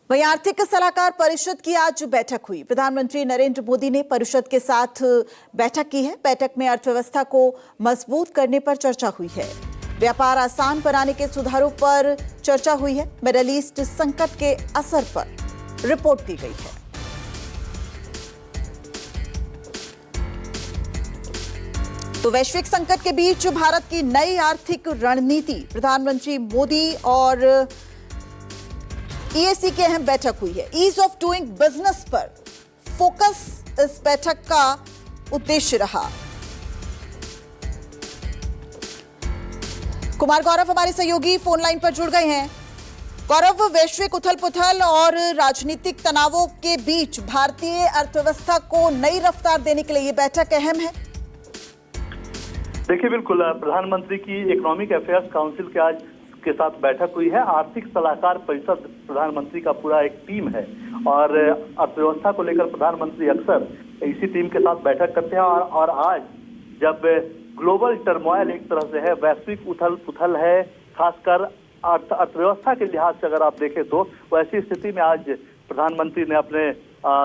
वहीं आर्थिक सलाहकार परिषद की आज बैठक हुई। प्रधानमंत्री नरेंद्र मोदी ने परिषद के साथ बैठक की है। बैठक में अर्थव्यवस्था को मजबूत करने पर चर्चा हुई है। व्यापार आसान बनाने के सुधारों पर चर्चा हुई है। मिडिल ईस्ट संकट के असर पर रिपोर्ट दी गई है। तो वैश्विक संकट के बीच भारत की नई आर्थिक रणनीति, प्रधानमंत्री मोदी और ईएसी की अहम बैठक हुई है। ईज ऑफ डूइंग बिजनेस पर फोकस इस बैठक का उद्देश्य रहा। कुमार गौरव हमारे सहयोगी फोन लाइन पर जुड़ गए हैं। गौरव, वैश्विक उथल-पुथल और राजनीतिक तनावों के बीच भारतीय अर्थव्यवस्था को नई रफ्तार देने के लिए ये बैठक अहम है। देखिए, बिल्कुल प्रधानमंत्री की इकोनॉमिक अफेयर्स काउंसिल के आज के साथ बैठक हुई है। आर्थिक सलाहकार परिषद प्रधानमंत्री का पूरा एक टीम है और अर्थव्यवस्था को लेकर प्रधानमंत्री अक्सर इसी टीम के साथ बैठक करते हैं और आज जब ग्लोबल टर्मोइल एक तरह से है, वैश्विक उथल पुथल है, खासकर अर्थव्यवस्था के लिहाज से अगर आप देखें तो वैसी स्थिति में आज प्रधानमंत्री ने अपने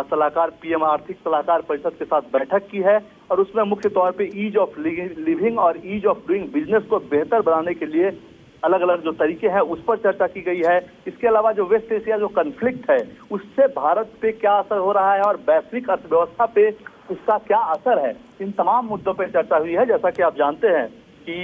सलाहकार पीएम आर्थिक सलाहकार परिषद के साथ बैठक की है और उसमें मुख्य तौर पे ईज ऑफ लिविंग और ईज ऑफ डूइंग बिजनेस को बेहतर बनाने के लिए अलग अलग जो तरीके हैं उस पर चर्चा की गई है। इसके अलावा जो वेस्ट एशिया जो कन्फ्लिक्ट है उससे भारत पे क्या असर हो रहा है और वैश्विक अर्थव्यवस्था पे उसका क्या असर है, इन तमाम मुद्दों पर चर्चा हुई है। जैसा कि आप जानते हैं कि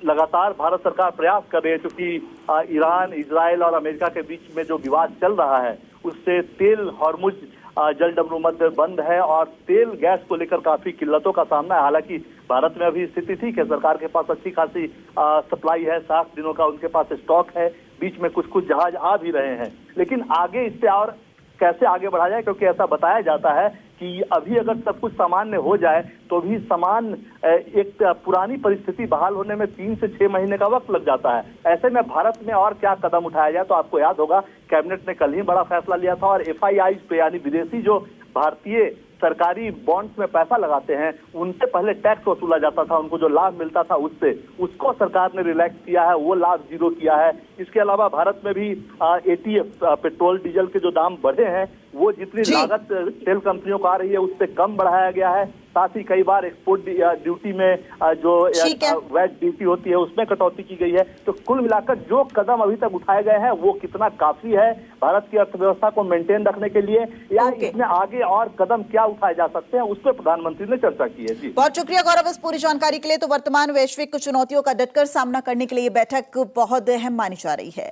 लगातार भारत सरकार प्रयास कर रही है, क्योंकि ईरान, इजराइल और अमेरिका के बीच में जो विवाद चल रहा है उससे तेल हॉर्मुज जलडमरू मध्य बंद है और तेल गैस को लेकर काफी किल्लतों का सामना है। हालांकि भारत में अभी स्थिति ठीक है, सरकार के पास अच्छी खासी सप्लाई है, 60 दिनों का उनके पास स्टॉक है, बीच में कुछ कुछ जहाज आ भी रहे हैं। लेकिन आगे इससे और कैसे आगे बढ़ा जाए, क्योंकि ऐसा बताया जाता है कि अभी अगर सब कुछ सामान्य हो जाए तो भी एक पुरानी परिस्थिति बहाल होने में 3 से 6 महीने का वक्त लग जाता है। ऐसे में भारत में और क्या कदम उठाया जाए, तो आपको याद होगा कैबिनेट ने कल ही बड़ा फैसला लिया था और एफआईआई पे यानी विदेशी जो भारतीय सरकारी बॉन्ड्स में पैसा लगाते हैं उनसे पहले टैक्स वसूला जाता था, उनको जो लाभ मिलता था उसको सरकार ने रिलैक्स किया है, वो लाभ जीरो किया है। इसके अलावा भारत में भी एटीएफ पेट्रोल डीजल के जो दाम बढ़े हैं वो जितनी लागत तेल कंपनियों को आ रही है उससे कम बढ़ाया गया है। साथ ही कई बार एक्सपोर्ट ड्यूटी में जो वैट ड्यूटी होती है उसमें कटौती की गई है। तो कुल मिलाकर जो कदम अभी तक उठाए गए हैं वो कितना काफी है भारत की अर्थव्यवस्था को मेंटेन रखने के लिए, या इसमें आगे और कदम क्या उठाए जा सकते हैं, उस पर प्रधानमंत्री ने चर्चा की है। जी बहुत शुक्रिया गौरव इस पूरी जानकारी के लिए। तो वर्तमान वैश्विक चुनौतियों का डटकर सामना करने के लिए बैठक बहुत अहम मानी जा रही है।